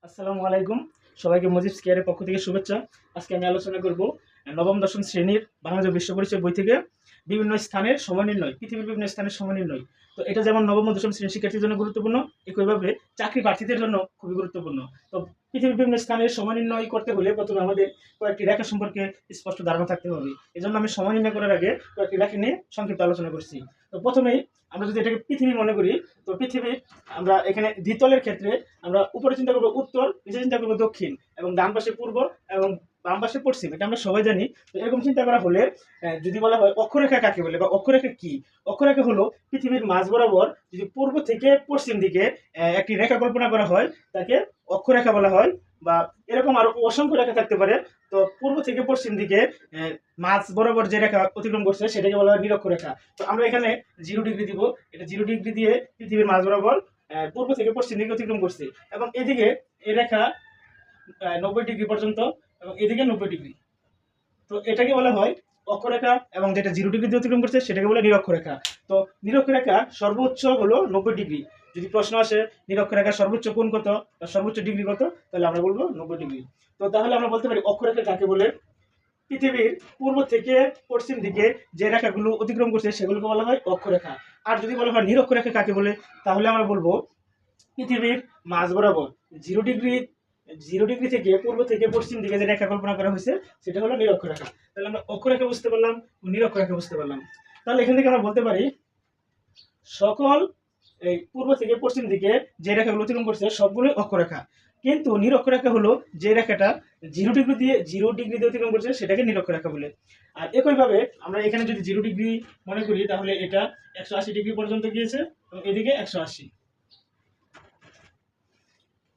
আসসালামু আলাইকুম। সবাইকে মজিবস কেয়ারের পক্ষ থেকে শুভেচ্ছা। আজকে আমি আলোচনা করব নবম দশম শ্রেণীর বাংলাদেশ বিশ্ব পরিচয় বই থেকে বিভিন্ন স্থানের সময় নির্ণয়, পৃথিবীর বিভিন্ন স্থানের সময় নির্ণয়। তো এটা যেমন নবম ও দশম শ্রেণীর শিক্ষার্থীর জন্য গুরুত্বপূর্ণ, একইভাবে চাকরি প্রার্থীদের জন্য খুবই গুরুত্বপূর্ণ। তো পৃথিবীর বিভিন্ন স্থানের সময় নির্ণয় করতে হলে প্রথমে আমাদের কয়েকটি রেখা সম্পর্কে স্পষ্ট ধারণা থাকতে হবে। এজন্য আমি সময় নির্ণয় করার আগে কয়েকটি রেখা নিয়ে সংক্ষিপ্ত আলোচনা করছি। তো প্রথমেই আমরা যদি এটাকে পৃথিবী মনে করি, তো পৃথিবী আমরা এখানে দ্বিতলের ক্ষেত্রে আমরা উপরে চিন্তা করবো উত্তর, নিচে চিন্তা করবো দক্ষিণ, এবং ডান পাশে পূর্ব এবং বাম পাশে পশ্চিম। এটা আমরা সবাই জানি। তো এরকম চিন্তা করা হলে যদি বলা হয় অক্ষরেখা কাকে বলে বা অক্ষরেখা কি, অক্ষরেখা হলো পৃথিবীর মাঝ বরাবর যদি পূর্ব থেকে পশ্চিম দিকে একটি রেখা কল্পনা করা হয়, তাকে অক্ষরেখা বলা হয়। বা এরকম আরো অসংখ্য রেখা থাকতে পারে। তো পূর্ব থেকে পশ্চিম দিকে মাঝ বরাবর যে রেখা অতিক্রম করছে সেটাকে বলা হয় নিরক্ষরেখা। তো আমরা এখানে 0 ডিগ্রি দিব। এটা 0 ডিগ্রি দিয়ে পৃথিবীর মাঝ বরাবর পূর্ব থেকে পশ্চিম দিকে অতিক্রম করছে, এবং এদিকে এই রেখা 90 ডিগ্রি পর্যন্ত, এবং এদিকে 90 ডিগ্রি। তো এটাকে বলা হয় অক্ষরেখা, এবং যেটা 0 ডিগ্রি দিয়ে অতিক্রম করছে সেটাকে বলে নিরক্ষরেখা। তো নিরক্ষরেখা সর্বোচ্চ হলো 90 ডিগ্রি। যদি প্রশ্ন আসে নিরক্ষরেখার সর্বোচ্চ কোণ কত বা সর্বোচ্চ ডিগ্রি কত, তাহলে আমরা বলবো 90 ডিগ্রি। তো তাহলে আমরা বলতে পারি অক্ষরেখা কাকে বলে। পৃথিবীর পূর্ব থেকে পশ্চিম দিকে যে রেখাগুলো অতিক্রম করছে সেগুলোকে বলা হয় অক্ষরেখা। আর যদি বলা হয় নিরক্ষরেখা কাকে বলে, তাহলে আমরা বলবো পৃথিবীর মাঝ বরাবর 0 ডিগ্রি, 0 ডিগ্রি থেকে পূর্ব থেকে পশ্চিম দিকে যে রেখা কল্পনা করা হয়েছে সেটা হলো নিরক্ষরেখা। তাহলে আমরা অক্ষরেখা বুঝতে পারলাম, নিরক্ষরেখা বুঝতে পারলাম। তাহলে এখান থেকে আমরা বলতে পারি সকল এই পূর্ব থেকে পশ্চিম দিকে যে রেখাগুলো অতিক্রম করছে সবগুলোই অক্ষরেখা। কিন্তু নিরক্ষরেখা হলো যে রেখাটা 0 ডিগ্রি দিয়ে অতিক্রম করছে সেটাকে নিরক্ষরেখা বলে। আর একইভাবে আমরা এখানে যদি 0 ডিগ্রি মনে করি, তাহলে এটা 180 ডিগ্রি পর্যন্ত গিয়েছে, এবং এদিকে 180।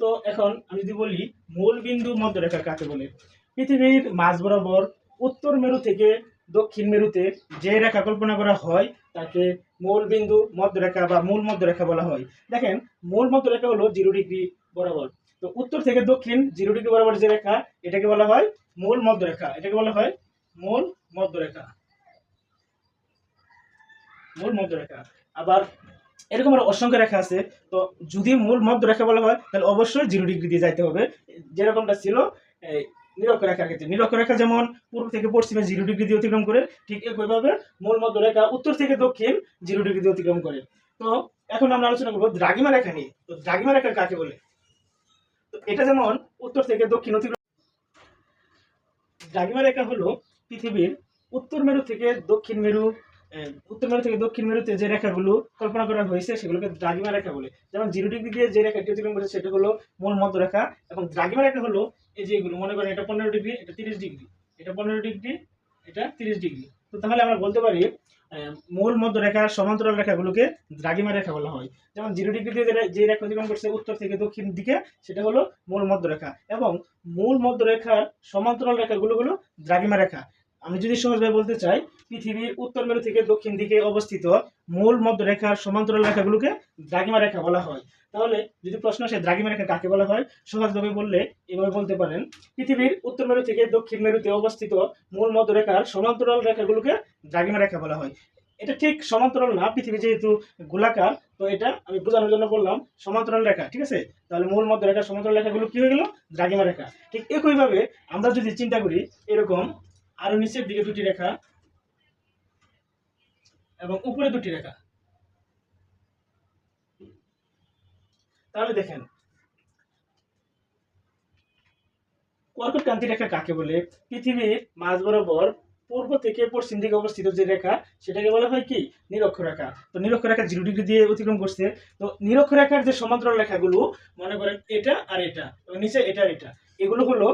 তো এখন আমি যদি বলি মূল বিন্দু মধ্যরেখা কাকে বলে। পৃথিবীর মাঝ বরাবর উত্তর মেরু থেকে দক্ষিণ মেরুতে যে রেখা কল্পনা করা হয় তাকে মূল বিন্দু মধ্যরেখা বা মূল মধ্যরেখা বলা হয়। দেখেন, মূল মধ্যরেখা হলো 0 ডিগ্রি বরাবর। তো উত্তর থেকে দক্ষিণ 0 ডিগ্রি বরাবর যে রেখা, এটাকে বলা হয় মূল মধ্যরেখা। এটাকে বলা হয় মূল মধ্যরেখা, মূল মধ্যরেখা। আবার এরকম আরো অসংখ্য রেখা আছে। তো যদি মূল মধ্যরেখা বলা হয় তাহলে অবশ্যই 0 ডিগ্রি দিয়ে যাইতে হবে, যেরকমটা ছিল এই নিরক্ষরেখার ক্ষেত্রে। নিরক্ষরেখা যেমন পূর্ব থেকে পশ্চিমে 0 ডিগ্রি দিয়ে অতিক্রম করে, ঠিক একইভাবে মূল মধ্যরেখা উত্তর থেকে দক্ষিণ 0 ডিগ্রি দিয়ে অতিক্রম করে। তো এখন আমরা আলোচনা করবো দ্রাঘিমা রেখা নিয়ে। তো দ্রাঘিমা রেখা কাকে বলে। তো এটা যেমন উত্তর থেকে দক্ষিণ অতিক্রম, দ্রাঘিমা রেখা হলো পৃথিবীর উত্তর মেরু থেকে দক্ষিণ মেরু, উত্তর মেরু থেকে দক্ষিণ মেরুতে যে রেখাগুলো কল্পনা করা হয়েছে সেগুলোকে দ্রাঘিমা রেখা বলে। যেমন 0 ডিগ্রি দিয়ে যে রেখাটি অতিক্রম করেছে সেটা হলো মূল মধ্যরেখা, এবং দ্রাঘিমা রেখা হলো এই যে এগুলো, মনে করেন এটা 15 ডিগ্রি, এটা 30 ডিগ্রি, এটা 15 ডিগ্রি, এটা 30 ডিগ্রি। তো তাহলে আমরা বলতে পারি মূল মধ্যরেখার সমান্তরাল রেখাগুলোকে দ্রাঘিমা রেখা বলা হয়। যেমন 0 ডিগ্রি দিয়ে যে রেখা অতিক্রম করছে উত্তর থেকে দক্ষিণ দিকে সেটা হলো মূল মধ্যরেখা, এবং মূল মধ্যরেখার সমান্তরাল রেখাগুলো হলো দ্রাঘিমা রেখা। আমি যদি সহজভাবে বলতে চাই, পৃথিবীর উত্তর মেরু থেকে দক্ষিণ দিকে অবস্থিত মূল মধ্যরেখার সমান্তরাল রেখাগুলোকে দ্রাঘিমা রেখা বলা হয়। তাহলে যদি প্রশ্ন আসে দ্রাঘিমা রেখা কাকে বলা হয়, সহজভাবে বললে এভাবে বলতে পারেন, পৃথিবীর উত্তর মেরু থেকে দক্ষিণ মেরুতে অবস্থিত মূল মধ্যরেখার সমান্তরাল রেখাগুলোকে দ্রাঘিমা রেখা বলা হয়। এটা ঠিক সমান্তরাল না, পৃথিবী যেহেতু গোলাকার, তো এটা আমি বোঝানোর জন্য বললাম সমান্তরাল রেখা, ঠিক আছে। তাহলে মূল মধ্যরেখার সমান্তরাল রেখাগুলো কি হয়ে গেল, দ্রাঘিমা রেখা। ঠিক একইভাবে আমরা যদি চিন্তা করি এরকম আরো নিচের দিকে দুটি রেখা এবং উপরে দুটি রেখা, তাহলে দেখেন কর্কটক্রান্তি রেখা কাকে বলে। পৃথিবীর মাঝ বরাবর পূর্ব থেকে পশ্চিম দিকে অবস্থিত যে রেখা সেটাকে বলা হয় কি, নিরক্ষরেখা। তো নিরক্ষরেখা 0 ডিগ্রি দিয়ে অতিক্রম করছে। তো নিরক্ষরেখার যে সমান্তরাল রেখাগুলো, মনে করেন এটা আর এটা, এবং নিচে এটা আর এটা, এগুলো হলো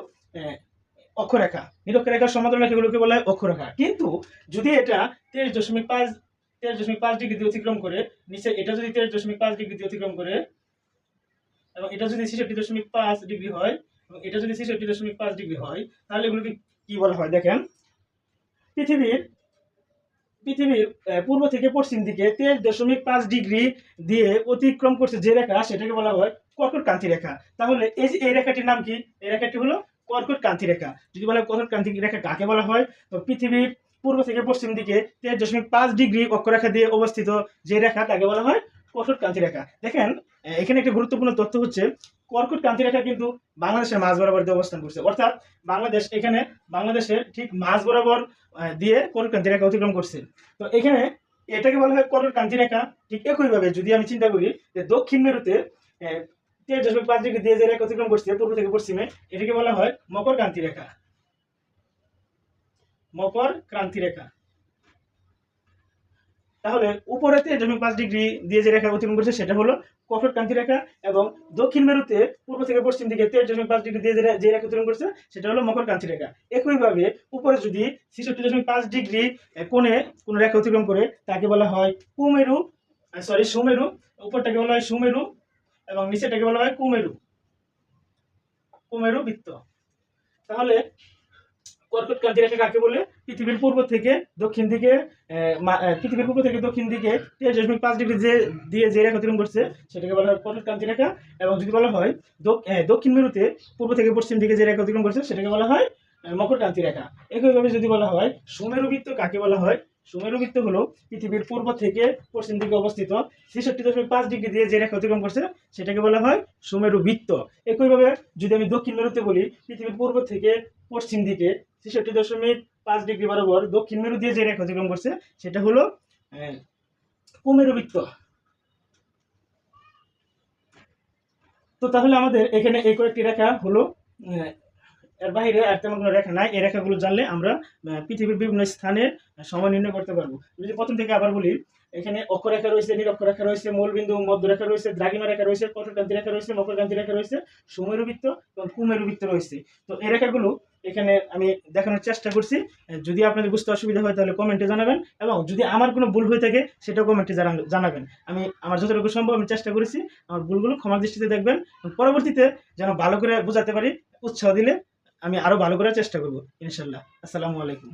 অক্ষরেখা। নিরক্ষরেখার সমান্তরাল রেখাগুলোকে বলা হয় অক্ষরেখা। কিন্তু যদি এটা 23.5 ডিগ্রি দিয়ে অতিক্রম করে, নিচে এটা যদি 23.5 ডিগ্রি দিয়ে অতিক্রম করে, এবং এটা যদি 66.5 ডিগ্রি হয়, এবং এটা যদি 66.5 ডিগ্রি হয়, তাহলে এগুলোকে কি বলা হয় দেখেন, পৃথিবীর পৃথিবীর পূর্ব থেকে পশ্চিম দিকে 23.5 ডিগ্রি দিয়ে অতিক্রম করছে যে রেখা সেটাকে বলা হয় কর্কটক্রান্তি রেখা। তাহলে এই যে এই রেখাটির নাম কি, এই রেখাটি হলো কর্কটক্রান্তি রেখা। যদি বলা হয় কর্কটক্রান্তি রেখা কাকে বলা হয়, তো পৃথিবীর পূর্ব থেকে পশ্চিম দিকে 23.5 ডিগ্রি অক্ষরেখা দিয়ে অবস্থিত যে রেখা তাকে বলা হয় কর্কটক্রান্তি রেখা। দেখেন, এখানে একটা গুরুত্বপূর্ণ তথ্য হচ্ছে কর্কট ক্রান্তি রেখা কিন্তু বাংলাদেশের মাঝ বরাবর দিয়ে অবস্থান করছে, অর্থাৎ বাংলাদেশ এখানে বাংলাদেশের ঠিক মাঝ বরাবর দিয়ে কর্কট ক্রান্তি রেখা অতিক্রম করছে। তো এখানে এটাকে বলা হয় কর্কট ক্রান্তি রেখা। ঠিক একইভাবে যদি আমি চিন্তা করি যে দক্ষিণ মেরুতে 23.5 ডিগ্রি দিয়ে যে রেখা অতিক্রম করছে পূর্ব থেকে পশ্চিমে, এটাকে বলা হয় মকর ক্রান্তি রেখা। মকর ক্রান্তি রেখা। তাহলে উপরে 23.5 ডিগ্রি দিয়ে যে রেখা অতিক্রম করছে সেটা হলো কর্কট ক্রান্তি রেখা, এবং দক্ষিণ মেরুতে পূর্ব থেকে পশ্চিম দিকে 23.5 ডিগ্রি দিয়ে যে রেখা অতিক্রম করছে সেটা হলো মকর ক্রান্তি রেখা। একইভাবে উপরে যদি 66.5 ডিগ্রি কোণে কোন রেখা অতিক্রম করে তাকে বলা হয় সুমেরু। উপরটাকে বলা হয় সুমেরু এবং নিচেটাকে বলা হয় কুমেরু বৃত্ত। তাহলে কর্কট ক্রান্তি রেখা কাকে বলে? পৃথিবীর পূর্ব থেকে দক্ষিণ দিকে 23.5 ডিগ্রি দিয়ে যে রেখা অতিক্রম করছে সেটাকে বলা হয় কর্কট ক্রান্তি রেখা। এবং যদি বলা হয় দক্ষিণ মেরুতে পূর্ব থেকে পশ্চিম দিকে যে রেখা অতিক্রম করছে সেটাকে বলা হয় মকর ক্রান্তি রেখা। একইভাবে যদি বলা হয় সুমেরু বৃত্ত কাকে বলা হয়? সুমেরু বৃত্ত হলো পৃথিবীর পূর্ব থেকে পশ্চিম দিকে অবস্থিত 66.5 ডিগ্রি দিয়ে যে রেখা অতিক্রম করছে সেটাকে বলা হয় সুমেরু বৃত্ত। একইভাবে যদি আমি দক্ষিণ মেরুতে বলি, পৃথিবীর পূর্ব থেকে পশ্চিম দিকে 66.5 ডিগ্রি বরাবর দক্ষিণ মেরু দিয়ে যে রেখা অতিক্রম করছে সেটা হলো কুমেরু বৃত্ত। তো তাহলে আমাদের এখানে এই কয়েকটি রেখা হলো, এর বাইরে আর তেমন কোনো রেখা নাই। এই রেখাগুলো জানলে আমরা পৃথিবীর বিভিন্ন স্থানের সময় নির্ণয় করতে পারবো। যদি প্রথম থেকে আবার বলি, এখানে অক্ষরেখা রয়েছে, নিরক্ষরেখা রয়েছে, মূলবিন্দু মধ্যরেখা রয়েছে, দ্রাঘিমা রেখা রয়েছে, কর্কট ক্রান্তি রেখা রয়েছে, মকর ক্রান্তি রেখা রয়েছে, সুমেরু বৃত্ত এবং কুমেরু বৃত্ত রয়েছে। তো এই রেখাগুলো এখানে আমি দেখানোর চেষ্টা করছি। যদি আপনাদের বুঝতে অসুবিধা হয় তাহলে কমেন্টে জানাবেন, এবং যদি আমার কোনো ভুল হয়ে থাকে সেটাও কমেন্টে জানাবেন। আমি আমার যতটুকু সম্ভব আমি চেষ্টা করেছি, আমার ভুলগুলো ক্ষমার দৃষ্টিতে দেখবেন। পরবর্তীতে যেন ভালো করে বোঝাতে পারি, উৎসাহ দিলে আমি আরো ভালো করার চেষ্টা করব ইনশাল্লাহ। আসসালামু আলাইকুম।